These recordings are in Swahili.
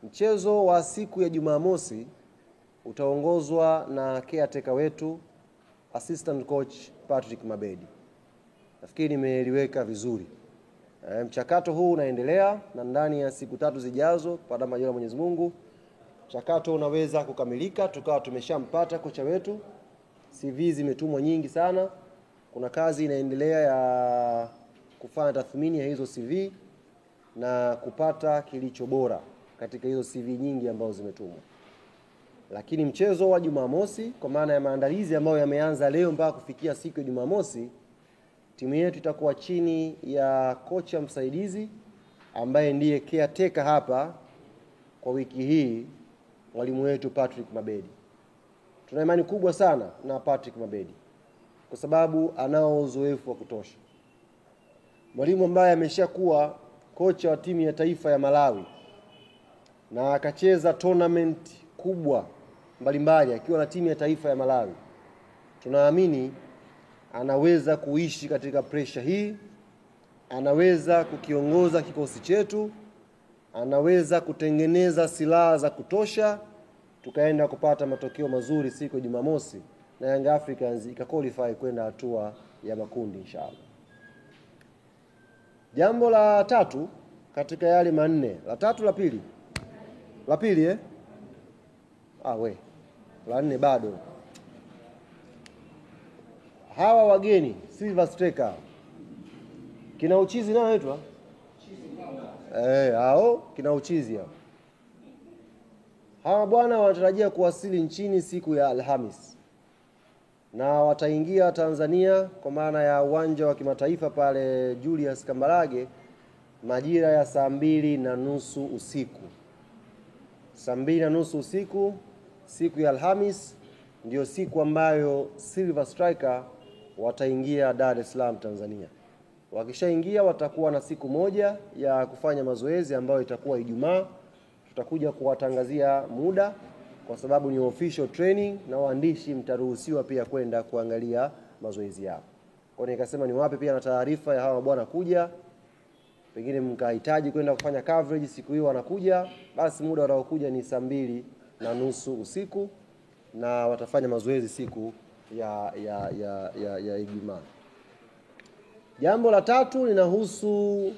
Mchezo wa siku ya Jumamosi utaongozwa na caretaker wetu assistant coach Patrick Mabedi. Nafikiri nimeliweka vizuri. Mchakato huu unaendelea na ndani ya siku 3 zijazo baada majaliwa Mwenyezi Mungu mchakato unaweza kukamilika, tukawa tumeshampata kocha wetu. CV zimetumwa nyingi sana. Kuna kazi inaendelea ya kufanya tathmini ya hizo CV na kupata kilicho bora katika hizo CV nyingi ambazo zimetumwa. Lakini mchezo wa Jumamosi kwa maana ya maandalizi ambayo yameanza leo mpaka kufikia siku ya Jumamosi, timu yetu itakuwa chini ya kocha msaidizi ambaye ndiye caretaker hapa kwa wiki hii, mwalimu wetu Patrick Mabedi. Tuna imani kubwa sana na Patrick Mabedi kwa sababu anao uzoefu wa kutosha. Mwalimu ambaye ameshakuwa kocha wa timu ya taifa ya Malawi na akacheza tournament kubwa mbalimbali akiwa na timu ya taifa ya Malawi. Tunaamini anaweza kuishi katika pressure hii, anaweza kukiongoza kikosi chetu, anaweza kutengeneza silaha za kutosha, tukaenda kupata matokeo mazuri siku ya Jumamosi na Young Africans ikaqualify kwenda hatua ya makundi inshallah. Jambo la tatu katika yale manne, la pili la nne bado. Hawa wageni Silver Striker kina uchizi nao anaitwa hao kina uchizi hao. Hawa bwana wanatarajia kuwasili nchini siku ya Alhamis na wataingia Tanzania kwa maana ya uwanja wa kimataifa pale Julius Kambarage majira ya 2:30 usiku. 2:30 usiku siku ya Alhamis ndio siku ambayo Silver Striker wataingia Dar es Salaam Tanzania. Wakishaingia watakuwa na siku moja ya kufanya mazoezi ambayo itakuwa Ijumaa. Tutakuja kuwatangazia muda kwa sababu ni official training na waandishi mtaruhusiwa pia kwenda kuangalia mazoezi yao. Kwa hiyo nikasema niwape pia na taarifa ya hawa bwana kuja. Pengine mkahitaji kwenda kufanya coverage siku hiyo wanakuja, basi muda wanaokuja ni 2:30 usiku na watafanya mazoezi siku ya Ijumaa. Jambo la tatu linahusu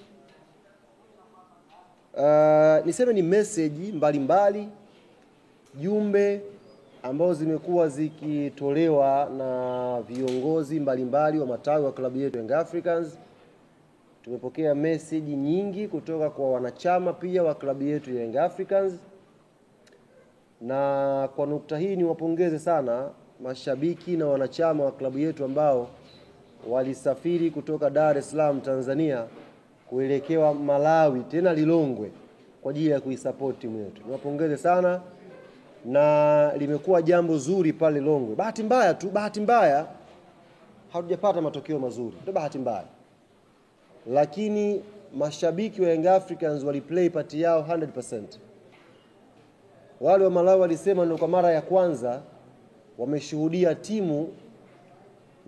niseme ni message mbalimbali, jumbe ambazo zimekuwa zikitolewa na viongozi mbalimbali wa matawi wa klabu yetu Young Africans. Tumepokea message nyingi kutoka kwa wanachama pia wa klabu yetu Young Africans. Na kwa nukta hii niwapongeze sana mashabiki na wanachama wa klabu yetu ambao walisafiri kutoka Dar es Salaam Tanzania kuelekea Malawi tena Lilongwe kwa ajili ya kuisupport timu yetu. Niwapongeze sana na limekuwa jambo zuri pale Lilongwe. Bahati mbaya hatujapata matokeo mazuri. Ndio bahati mbaya. Lakini mashabiki wa Young Africans waliplay part yao 100%. Wale wa Malawi walisema ndio kwa mara ya kwanza wameshuhudia timu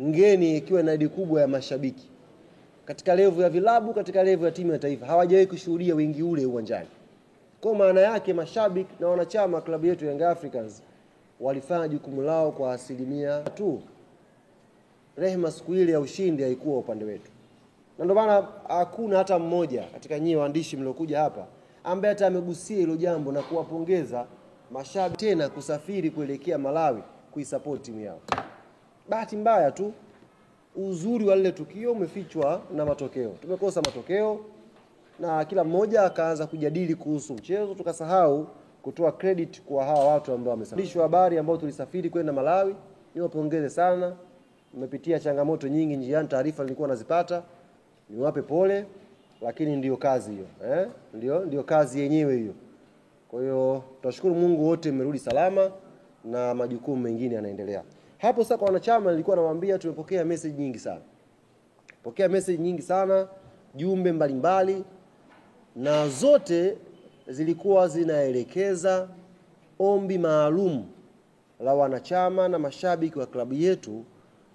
ngeni ikiwa na idadi kubwa ya mashabiki. Katika level ya vilabu, katika level ya timu ya taifa, hawajawahi kushuhudia wingi ule uwanjani. Kwa maana yake mashabiki na wanachama klabu yetu Young Africans walifanya jukumu lao kwa 100% tu. Rehema siku ile ya ushindi haikuwa upande wetu. Na ndio maana hakuna hata mmoja katika nyinyi waandishi mliokuja hapa ambaye hata amegusia hilo jambo na kuwapongeza mashabiki tena kusafiri kuelekea Malawi kuisupport timu yao. Bahati mbaya tu uzuri wa lile tukio umefichwa na matokeo. Tumekosa matokeo na kila mmoja akaanza kujadili kuhusu mchezo, tukasahau kutoa credit kwa hawa watu ambao wamesafirishwa. Habari ambao tulisafiri kwenda Malawi, niwapongeze sana. Nimepitia changamoto nyingi njiani, taarifa nilikuwa nazipata. Niwape pole, lakini ndio kazi hiyo. Ndio kazi yenyewe hiyo. Kwa hiyo tunashukuru Mungu wote mmerudi salama na majukumu mengine yanaendelea. Hapo sasa kwa wanachama nilikuwa nawaambia tumepokea message nyingi sana. Jumbe mbalimbali na zote zilikuwa zinaelekeza ombi maalum la wanachama na mashabiki wa klabu yetu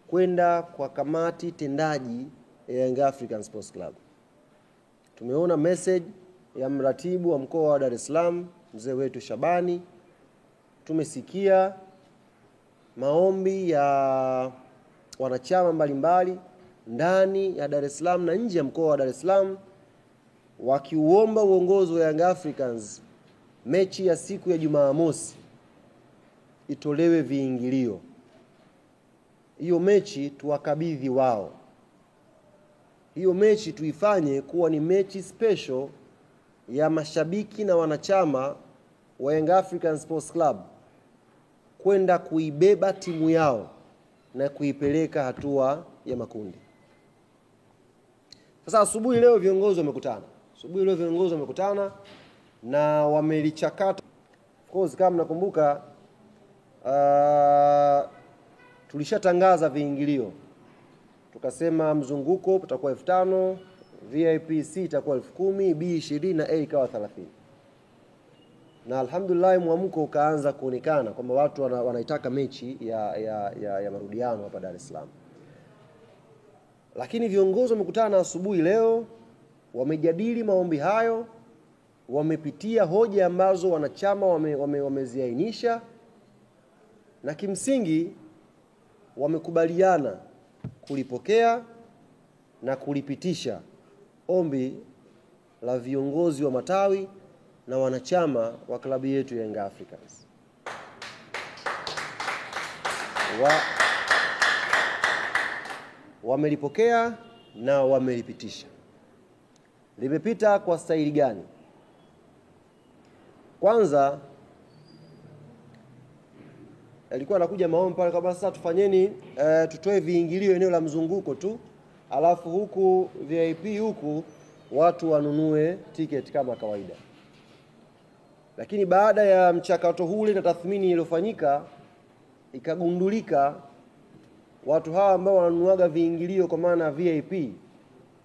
kwenda kwa kamati tendaji ya Young African Sports Club. Tumeona message ya mratibu wa mkoa wa Dar es Salaam mzee wetu Shabani. Tumesikia maombi ya wanachama mbalimbali ndani ya Dar es Salaam na nje ya mkoa wa Dar es Salaam wakiuomba uongozi wa Young Africans mechi ya siku ya Jumamosi itolewe viingilio. Hiyo mechi tuwakabidhi wao. Hiyo mechi tuifanye kuwa ni mechi special ya mashabiki na wanachama wa Young African Sports Club kwenda kuibeba timu yao na kuipeleka hatua ya makundi. Sasa asubuhi leo viongozi wamekutana. Na wamelichakata. Of course kama mnakumbuka tulishatangaza viingilio. Tukasema mzunguko utakuwa 5,000, VIP C itakuwa 10,000, B 20 na A ikawa 30. Na alhamdulillah mwamko ukaanza kuonekana kwamba watu wanaitaka mechi ya marudiano hapa Dar es Salaam. Lakini viongozi wamekutana asubuhi leo, wamejadili maombi hayo, wamepitia hoja ambazo wanachama wameziainisha, na kimsingi wamekubaliana kulipokea na kulipitisha ombi la viongozi wa matawi na wanachama wa klabu yetu ya Young Africans. Wamelipokea na wamelipitisha. Limepita kwa staili gani? Kwanza alikuwa anakuja maombi pale kwamba sasa tufanyeni tutoe viingilio eneo la mzunguko tu, alafu huku VIP huku watu wanunue tiketi kama kawaida. Lakini baada ya mchakato ule na tathmini iliyofanyika, ikagundulika watu hawa ambao wananunuaga viingilio kwa maana VIP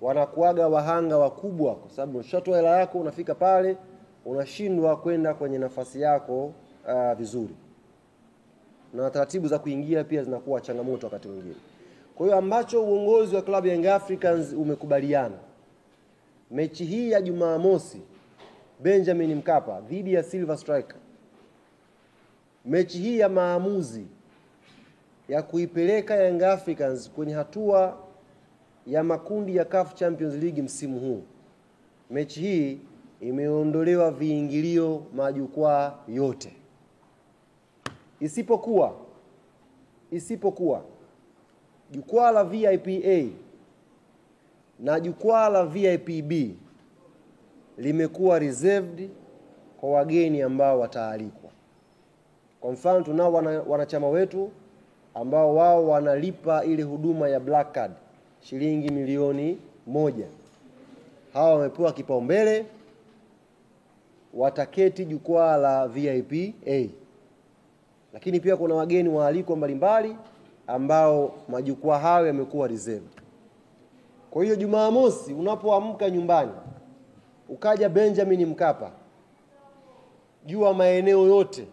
wanakuaga wahanga wakubwa, kwa sababu unashatoa hela yako, unafika pale unashindwa kwenda kwenye nafasi yako vizuri, na taratibu za kuingia pia zinakuwa changamoto wakati mwingine. Kwa hiyo ambacho uongozi wa klabu ya Young Africans umekubaliana, mechi hii ya Jumamosi Benjamin Mkapa dhidi ya Silver Striker, mechi hii ya maamuzi ya kuipeleka Young Africans kwenye hatua ya makundi ya CAF Champions League msimu huu, mechi hii imeondolewa viingilio majukwaa yote, isipokuwa jukwaa la VIP A na jukwaa la VIP B limekuwa reserved kwa wageni ambao wataalikwa. Kwa mfano tunao wanachama wetu ambao wao wanalipa ile huduma ya Black Card shilingi milioni 1. Hawa wamepewa kipaumbele, wataketi jukwaa la VIP A. Lakini pia kuna wageni waalikwa mbalimbali ambao majukwaa hayo yamekuwa reserved. Kwa hiyo Jumamosi unapoamka nyumbani ukaja Benjamin Mkapa, jua maeneo yote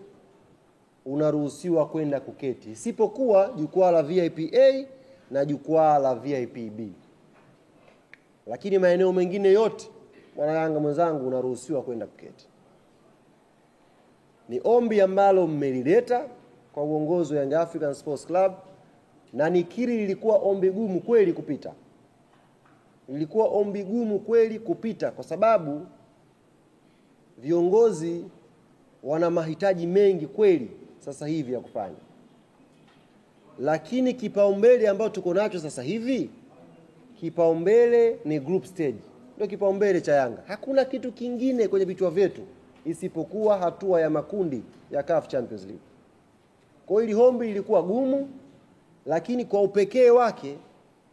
unaruhusiwa kwenda kuketi, isipokuwa jukwaa la VIP A na jukwaa la VIP B. Lakini maeneo mengine yote mwanayanga mwenzangu unaruhusiwa kwenda kuketi. Ni ombi ambalo mmelileta kwa uongozi wa Young African Sports Club, na nikiri lilikuwa ombi gumu kweli kupita. Lilikuwa ombi gumu kweli kupita kwa sababu viongozi wana mahitaji mengi kweli sasa hivi ya kufanya. Lakini kipaumbele ambao tuko nacho sasa hivi, kipaumbele ni group stage. Ndio kipaumbele cha Yanga. Hakuna kitu kingine kwenye vichwa vyetu isipokuwa hatua ya makundi ya CAF Champions League. Kwa hiyo ombi lilikuwa gumu, lakini kwa upekee wake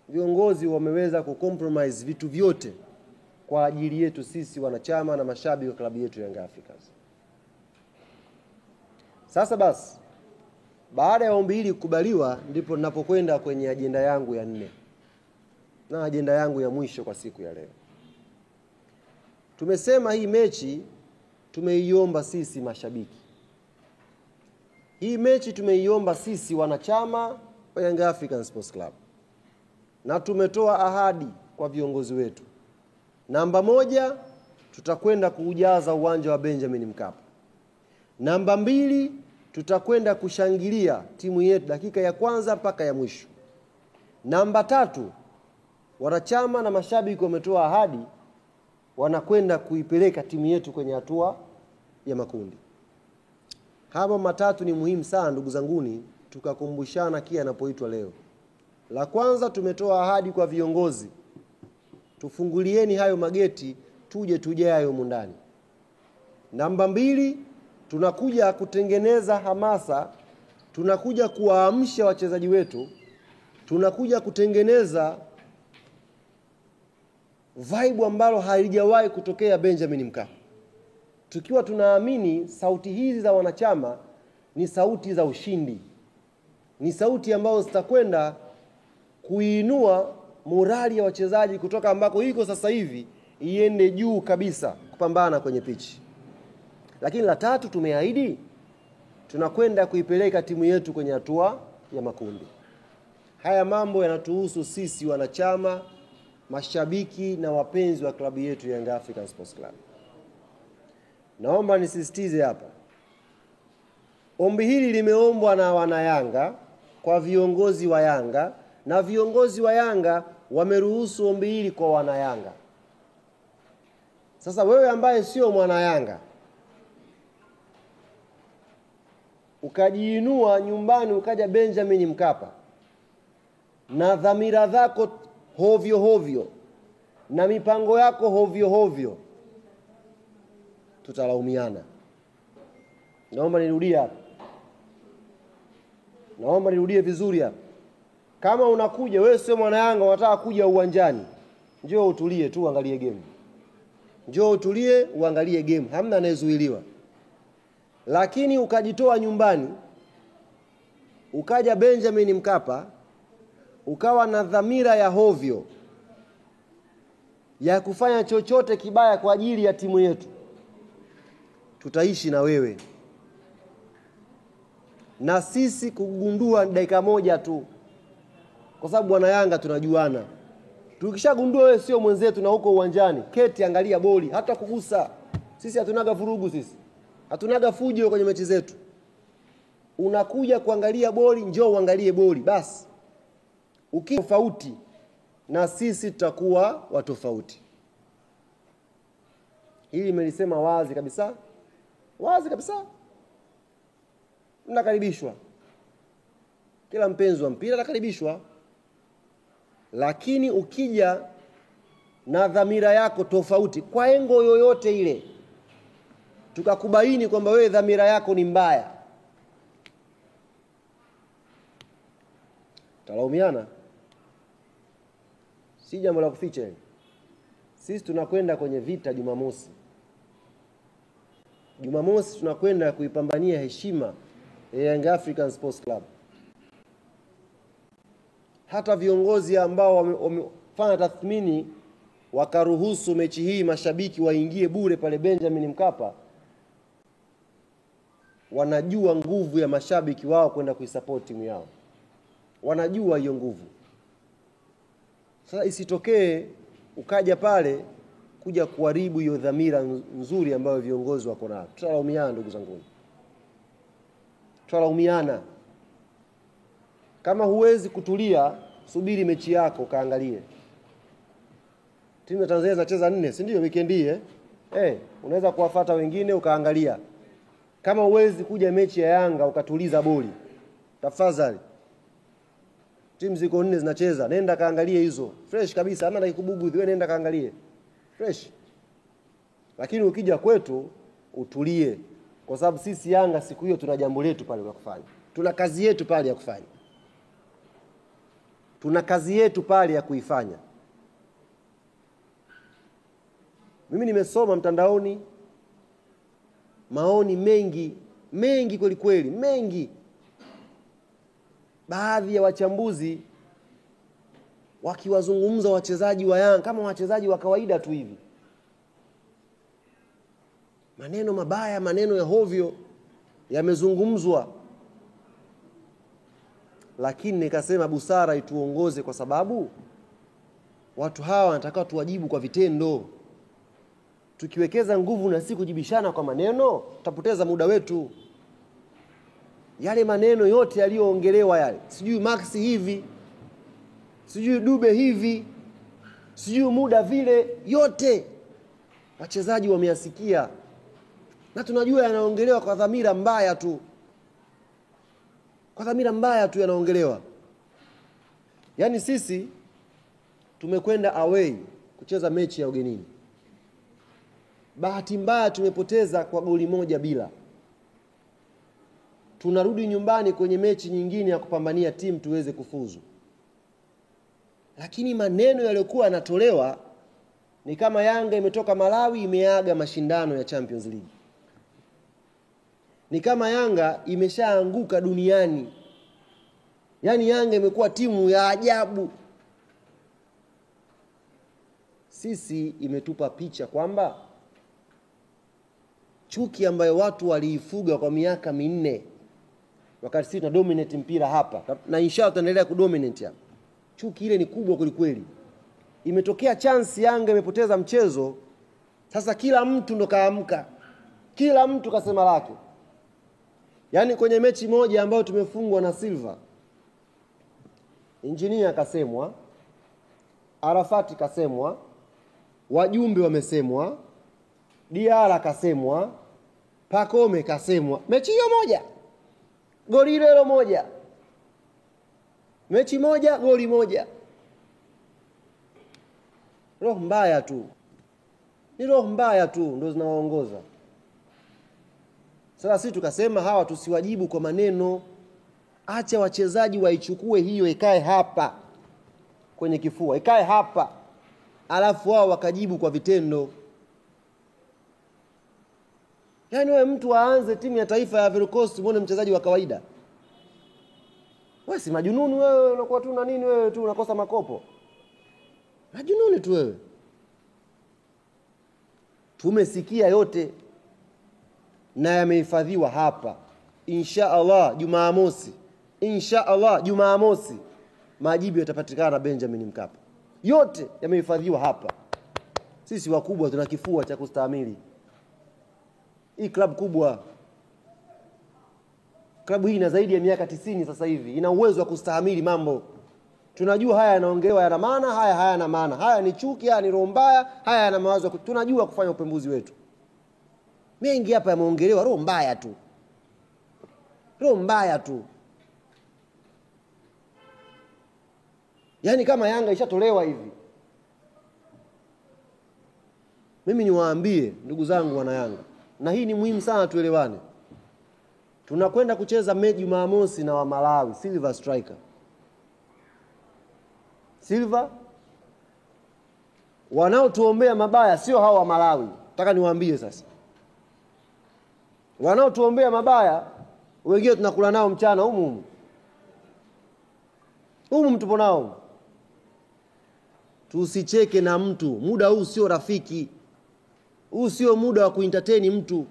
viongozi wameweza kucompromise vitu vyote kwa ajili yetu sisi wanachama na mashabiki wa klabu yetu Young Africans. Sasa basi, baada ya ombi hili kukubaliwa, ndipo ninapokwenda kwenye ajenda yangu ya 4 na ajenda yangu ya mwisho kwa siku ya leo. Tumesema hii mechi tumeiomba sisi mashabiki. Hii mechi tumeiomba sisi wanachama wa Young African Sports Club. Na tumetoa ahadi kwa viongozi wetu. Namba 1, tutakwenda kuujaza uwanja wa Benjamin Mkapa. Namba 2, tutakwenda kushangilia timu yetu dakika ya kwanza mpaka ya mwisho. Namba 3, wanachama na mashabiki wametoa ahadi wanakwenda kuipeleka timu yetu kwenye hatua ya makundi. Hapa matatu ni muhimu sana ndugu zanguni, tukakumbushana kia anapoitwa leo. La kwanza, tumetoa ahadi kwa viongozi, tufungulieni hayo mageti tuje hayo mundani. Namba 2, tunakuja kutengeneza hamasa, tunakuja kuwaamsha wachezaji wetu, tunakuja kutengeneza vibe ambalo halijawahi kutokea Benjamin Mkapa. Tukiwa tunaamini sauti hizi za wanachama ni sauti za ushindi, ni sauti ambazo zitakwenda kuinua morali ya wachezaji kutoka ambako iko sasa hivi iende juu kabisa kupambana kwenye pichi. Lakini la 3, tumeahidi tunakwenda kuipeleka timu yetu kwenye hatua ya makundi. Haya mambo yanatuhusu sisi wanachama, mashabiki na wapenzi wa klabu yetu Young African Sports Club. Naomba nisisitize hapa, ombi hili limeombwa na wanayanga kwa viongozi wa Yanga, na viongozi wa Yanga wameruhusu ombi hili kwa wanayanga. Sasa wewe ambaye sio mwana Yanga, ukajiinua nyumbani ukaja Benjamin Mkapa na dhamira zako hovyo hovyo na mipango yako hovyo hovyo, tutalaumiana. Naomba nirudie hapa, naomba nirudie vizuri hapa. Kama unakuja wewe sio mwana Yanga, unataka kuja uwanjani, njoo utulie tu uangalie game. Njoo utulie uangalie game, hamna anayezuiliwa. Lakini ukajitoa nyumbani ukaja Benjamin Mkapa ukawa na dhamira ya hovyo ya kufanya chochote kibaya kwa ajili ya timu yetu, tutaishi na wewe. Na sisi kugundua dakika moja tu, kwa sababu bwana Yanga tunajuana. Tukishagundua wewe sio mwenzetu na huko uwanjani, keti angalia boli, hata kugusa. Sisi hatunaga vurugu, sisi hatunaga fujo kwenye mechi zetu. Unakuja kuangalia boli, njoo uangalie boli basi. Ukitofauti na sisi tutakuwa watofauti. Hili nimelisema wazi kabisa. Wazi kabisa. Mnakaribishwa. Kila mpenzi wa mpira anakaribishwa. Lakini ukija na dhamira yako tofauti kwa engo yoyote ile, tukakubaini kwamba wewe dhamira yako ni mbaya, talaumiana. Si jambo la kuficha. Sisi tunakwenda kwenye vita Jumamosi. Jumamosi tunakwenda kuipambania heshima ya Young African Sports Club. Hata viongozi ambao wamefanya tathmini wakaruhusu mechi hii mashabiki waingie bure pale Benjamin Mkapa, wanajua nguvu ya mashabiki wao kwenda kuisupport timu yao. Wanajua hiyo nguvu. Sasa isitokee ukaja pale kuja kuharibu hiyo dhamira nzuri ambayo viongozi wako nayo. Tutalaumiana ndugu zangu. Tutalaumiana. Kama huwezi kutulia, subiri mechi yako kaangalie. Timu ya Tanzania zinacheza 4, si ndio weekend hii unaweza kuwafuata wengine ukaangalia. Kama huwezi kuja mechi ya Yanga ukatuliza boli, tafadhali. Timu ziko 4 zinacheza, nenda kaangalie hizo. Fresh kabisa, hamna kubugu, wewe nenda kaangalie. Fresh. Lakini ukija kwetu utulie, kwa sababu sisi Yanga siku hiyo tuna jambo letu pale la kufanya. Tuna kazi yetu pale ya kufanya. Tuna kazi yetu pale ya kuifanya. Mimi nimesoma mtandaoni maoni mengi kweli kweli, mengi. Baadhi ya wachambuzi wakiwazungumza wachezaji wa Yanga kama wachezaji wa kawaida tu hivi. Maneno mabaya, maneno ya hovyo yamezungumzwa. Lakini nikasema busara ituongoze, kwa sababu watu hawa wanataka tuwajibu kwa vitendo. tukiwekeza nguvu na si kujibishana kwa maneno, tutapoteza muda wetu. Yale maneno yote yaliyoongelewa yale, sijui Max hivi, sijui Dube hivi, sijui muda vile, yote wachezaji wameyasikia. Na tunajua yanaongelewa kwa dhamira mbaya tu. Kwa dhamira mbaya tu yanaongelewa. Yaani sisi tumekwenda away kucheza mechi ya ugenini. Bahati mbaya tumepoteza kwa goli moja bila. Tunarudi nyumbani kwenye mechi nyingine ya kupambania timu tuweze kufuzu. Lakini maneno yaliyokuwa yanatolewa ni kama Yanga imetoka Malawi imeaga mashindano ya Champions League. Ni kama Yanga imeshaanguka duniani. Yaani Yanga imekuwa timu ya ajabu. Sisi imetupa picha kwamba chuki ambayo watu waliifuga kwa miaka 4 wakati sisi tuna dominate mpira hapa na inshallah tutaendelea kudominate hapa. Chuki ile ni kubwa kweli. Imetokea chance Yanga imepoteza mchezo, sasa kila mtu ndo kaamka. Kila mtu kasema lake. Yaani kwenye mechi moja ambayo tumefungwa na Silva, Engineer kasemwa, Arafati kasemwa, wajumbe wamesemwa, Diara kasemwa, Pakome kasemwa. Mechi hiyo moja, goli hilo moja. Mechi moja, goli moja. Roho mbaya tu. Ni roho mbaya tu ndio zinawaongoza. Sasa sisi tukasema hawa tusiwajibu kwa maneno. Acha wachezaji waichukue hiyo ikae hapa kwenye kifua, ikae hapa. Alafu wao wakajibu kwa vitendo. Yaani wewe mtu aanze timu ya taifa ya Ivory Coast muone mchezaji wa kawaida. Wewe si majununi wewe, unakuwa tu na nini wewe tu unakosa makopo. Majununi tu wewe. Tumesikia yote na yamehifadhiwa hapa. Inshallah Jumamosi. Inshallah Jumamosi majibu yatapatikana Benjamin Mkapa. Yote yamehifadhiwa hapa. Sisi wakubwa tuna kifua cha kustahimili. Hii club kubwa. Klabu hii ina zaidi ya miaka 90 sasa hivi. Ina uwezo wa kustahimili mambo. Tunajua haya yanaongelewa yana maana, haya hayana maana. Haya ni chuki, haya ni roho mbaya, haya yana mawazo. Tunajua kufanya upembuzi wetu. Mengi hapa yameongelewa roho mbaya tu. Roho mbaya tu. Yaani kama Yanga ishatolewa hivi. Mimi niwaambie ndugu zangu wana Yanga, na hii ni muhimu sana tuelewane. Tunakwenda kucheza mechi Jumamosi na wa Malawi, Silver Striker. Silver wanaotuombea mabaya sio hao wa Malawi. Nataka niwaambie sasa. Wanaotuombea mabaya wengine tunakula nao mchana humu. Humu tupo nao. Tusicheke na mtu. Muda huu sio rafiki. Huu sio muda wa kuentertain mtu.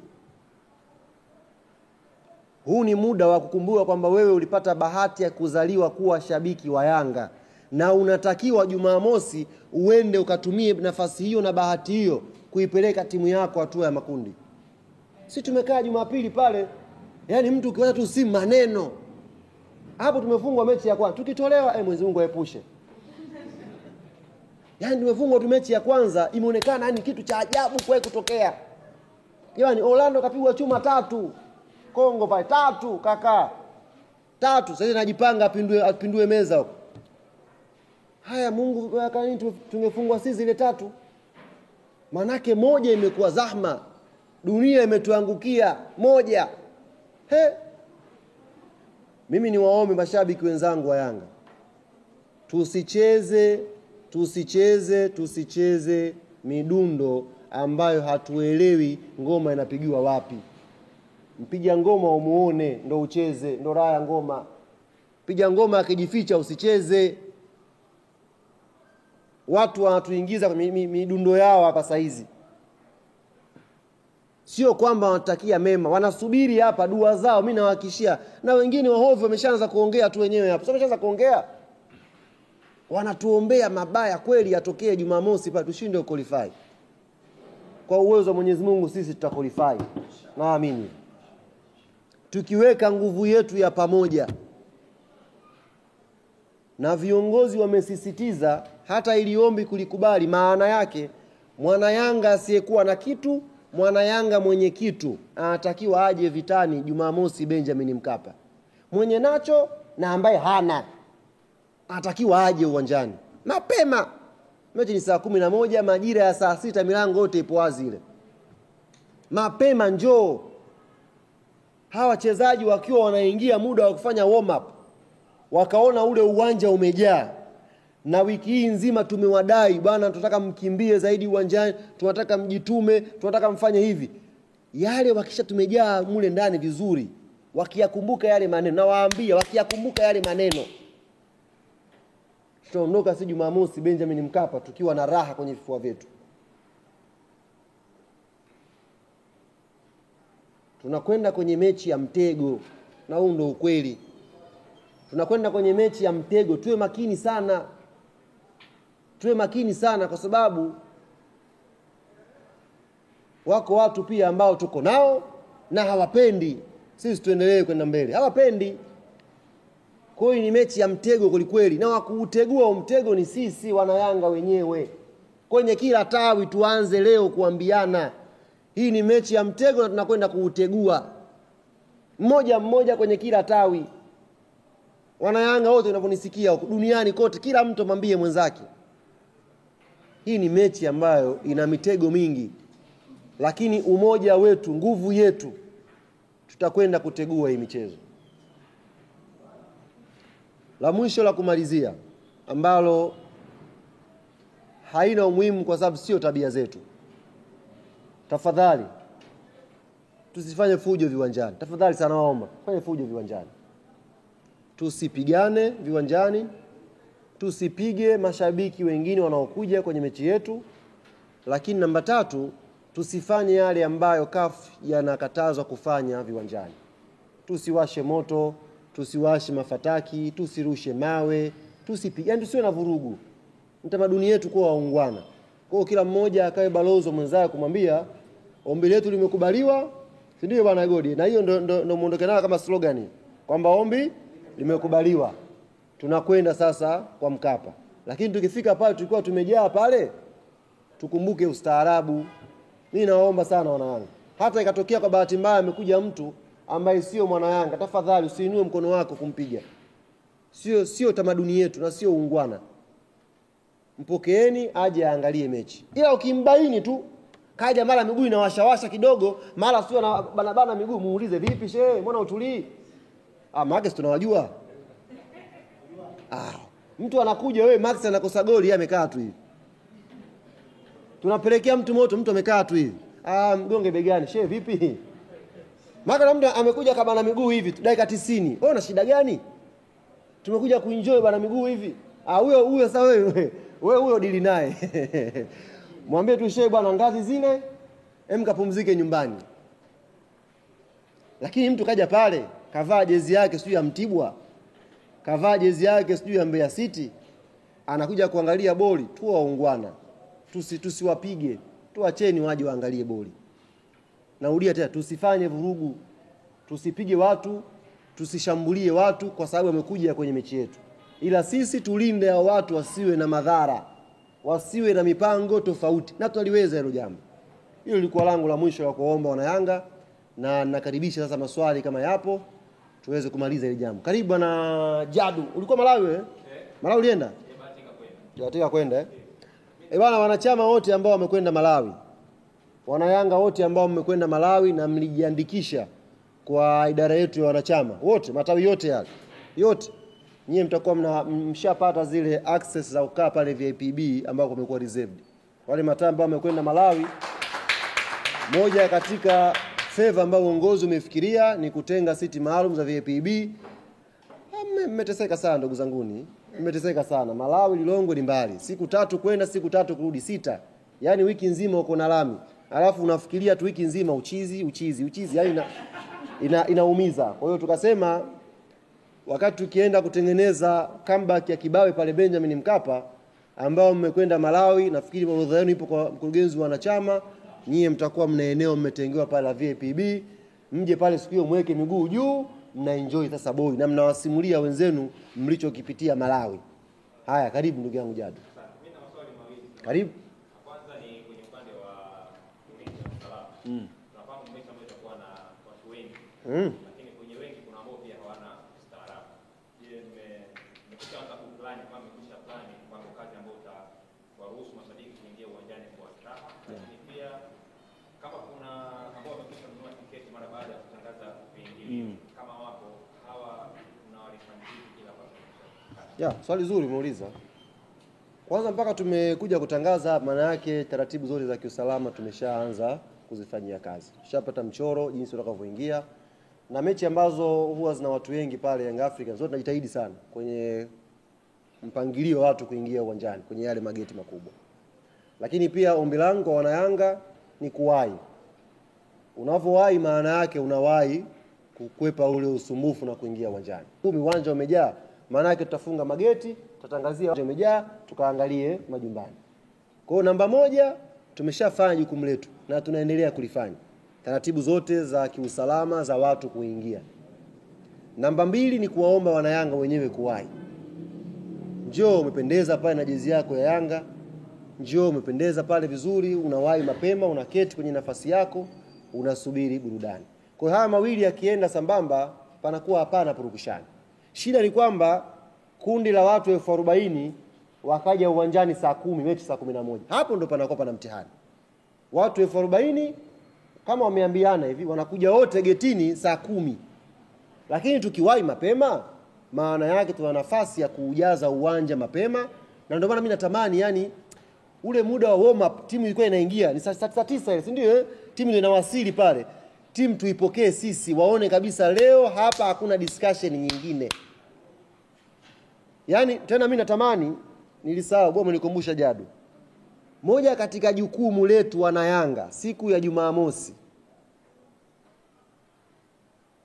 Huu ni muda wa kukumbuka kwamba wewe ulipata bahati ya kuzaliwa kuwa shabiki wa Yanga. Na unatakiwa Jumamosi uende ukatumie nafasi hiyo na bahati hiyo kuipeleka timu yako hatua ya makundi. Sisi tumekaa Jumapili pale, yaani mtu ukiwaza tu si maneno. Hapo tumefungwa mechi ya kwanza. Tukitolewa Mwenyezi Mungu aepushe. Yaani tumefungwa tu mechi ya kwanza, imeonekana yani kitu cha ajabu kwa kutokea. Yaani Orlando kapigwa chuma 3. Kongo pale 3 kaka. 3 sasa anajipanga apindue meza huko. Haya Mungu kanini tumefungwa sisi zile 3. Manake moja imekuwa zahma. Dunia imetuangukia moja. Mimi ni waombe mashabiki wenzangu wa Yanga. Tusicheze midundo ambayo hatuelewi ngoma inapigiwa wapi. Mpiga ngoma umuone ndo ucheze, ndo raha ya ngoma. Piga ngoma akijificha usicheze. Watu wanatuingiza kwa midundo yao hapa saizi. Sio kwamba wanatakia mema, wanasubiri hapa dua zao. Mimi nawahakishia, na wengine wahovu wameshaanza kuongea tu wenyewe hapo. Sasa wameshaanza kuongea. Wanatuombea mabaya kweli yatokee Jumamosi pale tushinde qualify. kwa uwezo wa Mwenyezi Mungu sisi tutaqualify. Naamini tukiweka nguvu yetu ya pamoja, na viongozi wamesisitiza hata ili ombi kulikubali. Maana yake mwana Yanga asiyekuwa na kitu, mwana Yanga mwenye kitu anatakiwa aje vitani Jumamosi Benjamin Mkapa. Mwenye nacho na ambaye hana anatakiwa aje uwanjani mapema. Mechi ni saa 11, majira ya saa 6 milango yote ipo wazi ile. Mapema njoo. Hawa wachezaji wakiwa wanaingia muda wa kufanya warm up, wakaona ule uwanja umejaa, na wiki hii nzima tumewadai bwana, tunataka mkimbie zaidi uwanjani, tunataka mjitume, tunataka mfanye hivi. Yale wakisha tumejaa mule ndani vizuri, wakiyakumbuka yale maneno, na waambia wakiyakumbuka yale maneno, tutaondoka si Jumamosi Benjamin Mkapa tukiwa na raha kwenye vifua vyetu. Tunakwenda kwenye mechi ya mtego, na huo ndio ukweli. Tunakwenda kwenye mechi ya mtego, tuwe makini sana. Tuwe makini sana, kwa sababu wako watu pia ambao tuko nao na hawapendi sisi tuendelee kwenda mbele. Hawapendi. Kwa hiyo ni mechi ya mtego kweli, na wakuutegua mtego ni sisi wana Yanga wenyewe. Kwenye kila tawi tuanze leo kuambiana, hii ni mechi ya mtego na tunakwenda kuutegua. Mmoja mmoja kwenye kila tawi. Wana Yanga wote wanaponisikia duniani kote, kila mtu mwambie mwenzake, hii ni mechi ambayo ina mitego mingi, lakini umoja wetu, nguvu yetu, tutakwenda kutegua hii michezo. La mwisho la kumalizia, ambalo haina umuhimu kwa sababu sio tabia zetu. Tafadhali tusifanye fujo viwanjani. Tafadhali sana naomba, fanye fujo viwanjani. Tusipigane viwanjani, tusipige mashabiki wengine wanaokuja kwenye mechi yetu. Lakini namba 3, tusifanye yale ambayo CAF yanakatazwa kufanya viwanjani. Tusiwashe moto, tusiwashe mafataki, tusirushe mawe, tusipigane, tusiwe na vurugu. Mtamaduni yetu kwa waungwana. Kwa hiyo kila mmoja akae balozi mwenzake kumwambia ombi letu limekubaliwa, si ndio bwana Godi? Na hiyo ndo muondoke nayo kama slogan, kwamba ombi limekubaliwa. Tunakwenda sasa kwa Mkapa. Lakini tukifika pale tulikuwa tumejaa pale, tukumbuke ustaarabu. Mimi naomba sana wana Yanga, hata ikatokea kwa bahati mbaya amekuja mtu ambaye sio mwana Yanga, tafadhali usiinue mkono wako kumpiga. Sio tamaduni yetu na sio ungwana. Mpokeeni aje aangalie mechi. Ila ukimbaini tu kaja mara miguu inawashawasha kidogo, mara sio na bana miguu, muulize vipi shehe, mbona utulii? Max tunawajua. Mtu anakuja, wewe Max anakosa goli, yeye amekaa tu hivi. Tunapelekea mtu moto, mtu amekaa tu hivi. Mgonge begani, shehe vipi? Maka mtu amekuja kabana miguu hivi dakika 90. Wewe una shida gani? Tumekuja kuenjoy bana miguu hivi. Huyo sasa wewe huyo dili naye. Mwambie tu shehe bwana, ngazi zile kapumzike nyumbani. Lakini mtu kaja pale, kavaa jezi yake sijui ya Mtibwa, kavaa jezi yake sijui ya Mbeya City, anakuja kuangalia boli. Tu waungwana, tusiwapige, tuacheni waje waangalie boli. Naudia tena, tusifanye vurugu, tusipige watu, tusishambulie watu kwa sababu wamekuja kwenye mechi yetu. Ila sisi tulinde hao watu wasiwe na madhara, wasiwe na mipango tofauti, na tutaliweza hilo jambo. Hilo lilikuwa langu la mwisho la kuomba wana Yanga, na nakaribisha sasa maswali kama yapo tuweze kumaliza hili jambo. Karibu bwana Jadu. Ulikuwa Malawi wewe? Malawi ulienda? Bahatika kwenda. Bwana, wanachama wote ambao wamekwenda Malawi, wana Yanga wote ambao mmekwenda Malawi na mlijiandikisha kwa idara yetu ya wanachama wote, matawi yote yale yote, nyie mtakuwa mshapata zile access za kukaa pale VIPB ambao kumekuwa reserved. Wale matawi ambao wamekwenda Malawi, moja katika favor ambao uongozi umefikiria ni kutenga siti maalum za VIPB. Mmeteseka sana ndugu zanguni, mmeteseka sana. Malawi Lilongwe ni mbali, siku 3 kwenda, siku 3 kurudi, 6. Yaani wiki nzima uko na lami. Alafu unafikiria tu wiki nzima uchizi. Yaani inaumiza. Kwa hiyo tukasema wakati tukienda kutengeneza comeback ya Kibawe pale Benjamin Mkapa, ambao mmekwenda Malawi, nafikiri orodha yenu ipo kwa mkurugenzi wa wanachama, Nyie mtakuwa mna eneo mmetengewa pale la VIPB, mje pale siku hiyo mweke miguu juu, mna enjoy sasa boy na mnawasimulia wenzenu mlichokipitia Malawi. Haya, karibu ndugu yangu Jadu. Mimi na maswali mawili. Karibu. Kwanza ni kwenye upande wa mechi ya usalama. Tunafahamu mechi ambayo itakuwa na watu wengi. Lakini kwenye wengi kuna ambao pia hawana ustaarabu. Je, mmekwishaanza kuplani kama mmekwisha plani mpango kazi ambao utawaruhusu mashabiki kuingia uwanjani kwa staha? Lakini pia kama kuna ambao wamekwisha kununua tiketi mara baada ya kutangaza kuingia, kama wapo hawa mnawalifanyia kila kwa Swali zuri umeuliza. Kwanza mpaka tumekuja kutangaza, maana yake taratibu zote za kiusalama tumeshaanza kuzifanyia kazi. Tushapata mchoro jinsi utakavyoingia, na mechi ambazo huwa zina watu wengi pale Young Africans zote tunajitahidi sana kwenye mpangilio wa watu kuingia uwanjani kwenye yale mageti makubwa. Lakini pia ombi langu kwa wanayanga ni kuwahi. Unavyowahi maana yake unawahi kukwepa ule usumbufu na kuingia uwanjani. Uwanja umejaa, maana yake tutafunga mageti, tutatangazia uwanja umejaa, tukaangalie majumbani. Kwa hiyo namba moja tumeshafanya jukumu letu na tunaendelea kulifanya. Taratibu zote za kiusalama za watu kuingia. Namba mbili ni kuwaomba wanayanga wenyewe kuwahi. Njoo umependeza pale na jezi yako ya Yanga. Njoo umependeza pale vizuri, unawahi mapema, unaketi kwenye nafasi yako, unasubiri burudani. Kwa hiyo haya mawili yakienda sambamba, panakuwa hapana purukushani. Shida ni kwamba kundi la watu 40,000 wakaja uwanjani saa 10, mechi saa 11. Hapo ndo panakuwa pana mtihani. Watu 40,000 kama wameambiana hivi wanakuja wote getini saa 10. Lakini tukiwahi mapema, maana yake tuna nafasi ya kuujaza uwanja mapema, na ndio maana mimi natamani yani ule muda wa warm up timu ilikuwa inaingia ni saa 9 ile, si ndio? Timu ile inawasili pale. Timu tuipokee sisi, waone kabisa leo hapa hakuna discussion nyingine. Yani tena mimi natamani, nilisahau bwana nikumbusha Jadu. Moja katika jukumu letu wana Yanga siku ya Jumamosi,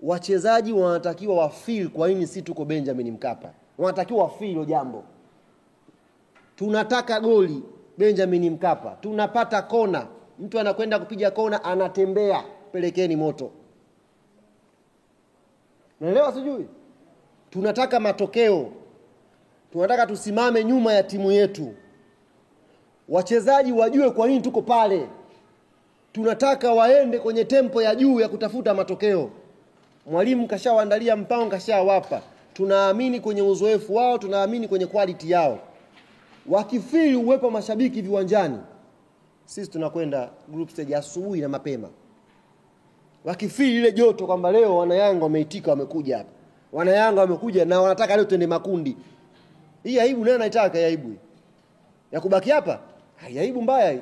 wachezaji wanatakiwa wa feel kwa nini si tuko Benjamin Mkapa. Wanatakiwa wa feel jambo. Tunataka goli Benjamin Mkapa. Tunapata kona. Mtu anakwenda kupiga kona anatembea, pelekeni moto. Unaelewa sijui? Tunataka matokeo. Tunataka tusimame nyuma ya timu yetu. Wachezaji wajue kwa nini tuko pale. Tunataka waende kwenye tempo ya juu ya kutafuta matokeo. Mwalimu kashawaandalia mpango, kashawapa. Tunaamini kwenye uzoefu wao, tunaamini kwenye quality yao. Wakifili uwepo mashabiki viwanjani, sisi tunakwenda group stage asubuhi na mapema. Wakifili ile joto kwamba leo wana Yanga wameitika, wamekuja hapa. Wana Yanga wamekuja na wanataka leo tuende makundi. Hii aibu nani anaitaka aibu? Ya kubaki hapa? Aibu mbaya hii.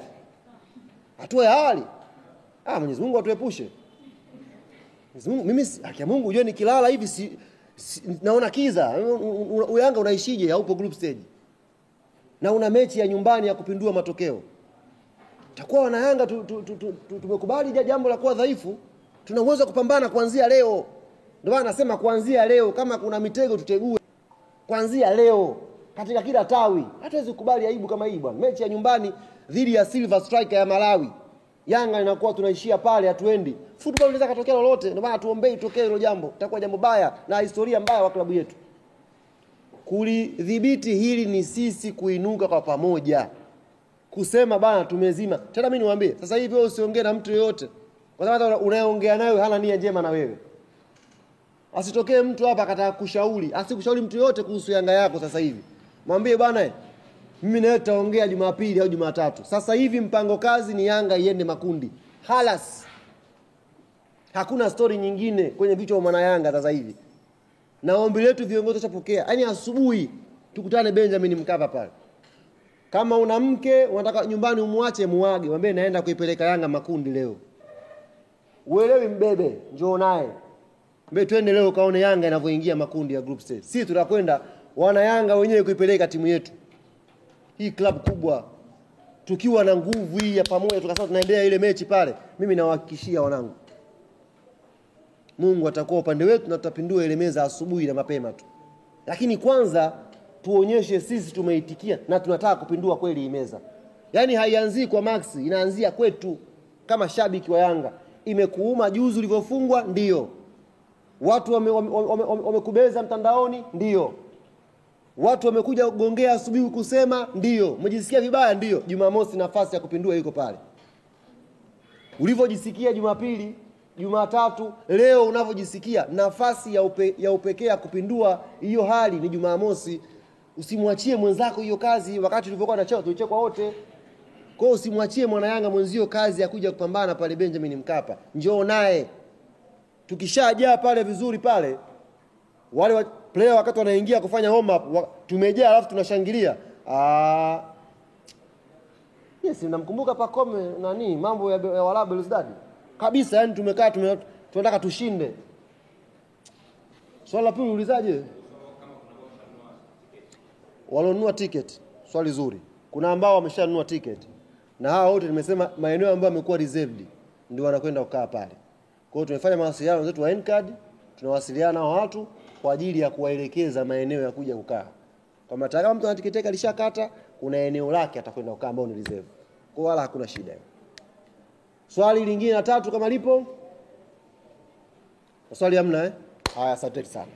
Hatua ya awali. Mwenyezi Mungu atuepushe. Mwenyezi Mungu, mimi haki ya Mungu, unajua nikilala hivi naona kiza. Yanga unaishije? Haupo group stage. Na una mechi ya nyumbani ya kupindua matokeo. Takuwa wana Yanga tumekubali jambo la kuwa dhaifu, tunaweza kupambana kuanzia leo. Ndio maana nasema kuanzia leo, kama kuna mitego tutegue. Kuanzia leo katika kila tawi. Hatuwezi kukubali aibu kama hii bwana. Mechi ya nyumbani dhidi ya Silver Striker ya Malawi. Yanga inakuwa tunaishia pale, hatuendi. Football inaweza katokea lolote. Ndio maana tuombee itokee hilo jambo. Itakuwa jambo baya na historia mbaya wa klabu yetu. Kulidhibiti hili ni sisi kuinuka kwa pamoja. Kusema bana tumezima. Tena mimi niwaambie, sasa hivi wewe usiongee na mtu yeyote. Kwa sababu unayeongea naye hana nia njema na wewe. Asitokee mtu hapa akataka kushauri, asikushauri mtu yote kuhusu Yanga yako sasa hivi. Mwambie bwana, mimi nawe tutaongea Jumapili au Jumatatu. Sasa hivi mpango kazi ni Yanga iende makundi. Halas. Hakuna story nyingine kwenye vichwa vya mwana Yanga sasa hivi. Na ombi letu viongozi tutapokea. Yaani asubuhi tukutane Benjamin Mkapa pale. Kama una mke unataka nyumbani umwache muage, mwambie naenda kuipeleka Yanga makundi leo. Uelewi mbebe, njoo naye. Mbe twende leo kaone Yanga inavyoingia makundi ya group stage. Sisi tutakwenda wana Yanga wenyewe kuipeleka timu yetu. Hii club kubwa. Tukiwa na nguvu hii ya pamoja tukasema tunaendelea ile mechi pale. Mimi nawahakikishia wanangu, Mungu atakuwa upande wetu na tutapindua ile meza asubuhi na mapema tu. Lakini kwanza tuonyeshe sisi tumeitikia na tunataka kupindua kweli hii meza. Yaani haianzii kwa Max, inaanzia kwetu. kama shabiki wa Yanga, imekuuma juzi ulivyofungwa? Ndio. Watu wamekubeza mtandaoni? Ndio. Watu wamekuja kugongea asubuhi kusema? Ndio. Umejisikia vibaya? Ndio. Jumamosi nafasi ya kupindua iko pale. Ulivyojisikia Jumapili, Jumatatu, leo unavyojisikia, nafasi ya upekee ya kupindua hiyo hali ni Jumamosi. Usimwachie mwenzako hiyo kazi. Wakati tulivyokuwa na chao tulichekwa wote. Kwa hiyo usimwachie mwana Yanga mwenzio kazi ya kuja kupambana pale Benjamin Mkapa. Njoo naye. Tukishajaa pale vizuri pale, wale player wakati wanaingia kufanya warm up tumejaa, alafu tunashangilia. Yes, namkumbuka Pacome nani mambo ya Warabu Belouizdad. Kabisa, yani tumekaa tunataka tushinde. Swali la pili ulizaje? Walonunua ticket. Swali zuri. Kuna ambao wameshanunua ticket. Na hao wote nimesema maeneo ambayo yamekuwa reserved ndio wanakwenda kukaa pale. Kwa hiyo tumefanya mawasiliano zetu wa Ncard, tunawasiliana na watu kwa ajili ya kuwaelekeza maeneo ya kuja kukaa. Kama kama mtu ana tiketi alishakata, kuna eneo lake atakwenda kukaa ambao ni reserve. Kwa wala hakuna shida. Swali lingine la tatu kama lipo? Swali hamna Haya, asante sana.